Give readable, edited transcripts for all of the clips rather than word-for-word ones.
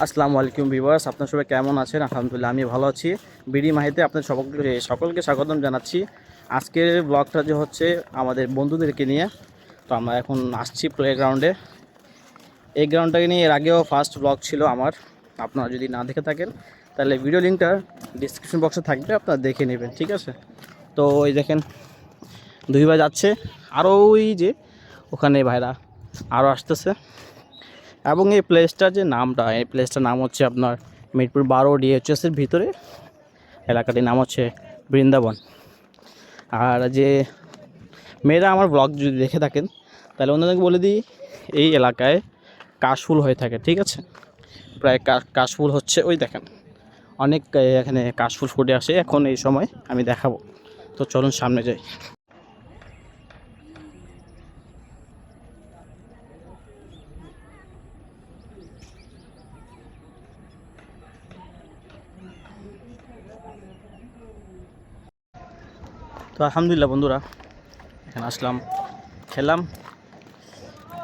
আসসালামু আলাইকুম ভিউয়ার্স, আপনারা সবাই কেমন আছেন? আলহামদুলিল্লাহ আমি ভালো আছি। বিডি মাহিতে আপনাদের সকলকে স্বাগতম জানাচ্ছি। আজকের ব্লগটা যে হচ্ছে আমাদের বন্ধুদেরকে নিয়ে। তো আমরা এখন আসছি প্লেগ্রাউন্ডে। এই গ্রাউন্ডটাকে নিয়ে এর আগেও ফার্স্ট ব্লগ ছিল আমার। আপনারা যদি না দেখে থাকেন তাহলে ভিডিও লিঙ্কটা ডিসক্রিপশন বক্সে থাকবে, আপনারা দেখে নেবেন, ঠিক আছে? তো এই দেখেন দুই ভাই যাচ্ছে, আরও ওই যে ওখানে ভাইরা আরও আসতেছে। এবং এই প্লেসটার যে নামটা, এই প্লেসটার নাম হচ্ছে আপনার মিরপুর 12 ডিএইচএসের ভিতরে এলাকাটির নাম হচ্ছে বৃন্দাবন। আর যে মেয়েরা আমার ব্লগ যদি দেখে থাকেন তাহলে ওনাদেরকে বলে দিই, এই এলাকায় কাশফুল হয়ে থাকে, ঠিক আছে? প্রায় কাশফুল হচ্ছে, ওই দেখেন অনেক এখানে কাশফুল ফুটে আসে এখন এই সময়, আমি দেখাবো। তো চলুন সামনে যাই। তো আলহামদুলিল্লাহ বন্ধুরা, এখানে আসলাম, খেলাম,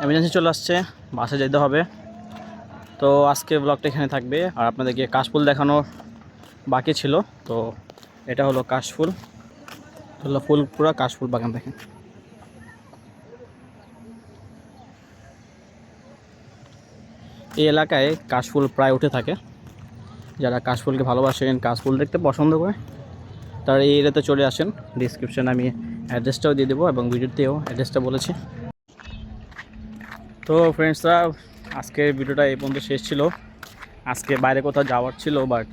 এমার্জেন্সি চলে আসছে, বাসে যেতে হবে। তো আজকে ব্লগটা এখানে থাকবে। আর আপনাদেরকে কাশফুল দেখানো বাকি ছিল। তো এটা হলো কাশফুল, হলো ফুল, পুরা কাশফুল বাগান দেখেন। এই এলাকায় কাশফুল প্রায় উঠে থাকে। যারা কাশফুলকে ভালোবাসেন, কাশফুল দেখতে পছন্দ করে, তারা এই এরিয়াতে চলে আসেন। ডিসক্রিপশানে আমি অ্যাড্রেসটাও দিয়ে দেবো এবং ভিডিওতেও অ্যাড্রেসটা বলেছি। তো ফ্রেন্ডসরা, আজকের ভিডিওটা এই পর্যন্ত শেষ ছিল। আজকে বাইরে কোথাও যাওয়ার ছিল, বাট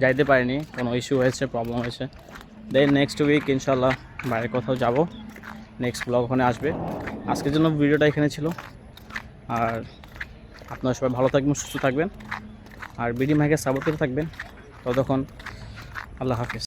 যাইতে পারিনি, কোনো ইস্যু হয়েছে, প্রবলেম হয়েছে। দেন নেক্সট উইক ইনশাল্লাহ বাইরে কোথাও যাব, নেক্সট ব্লগ ওখানে আসবে। আজকের জন্য ভিডিওটা এখানে ছিল। আর আপনারা সবাই ভালো থাকবেন, সুস্থ থাকবেন, আর বিডি মাইকে সাপোর্ট করে থাকবেন। ততক্ষণ আল্লাহ হাফিজ।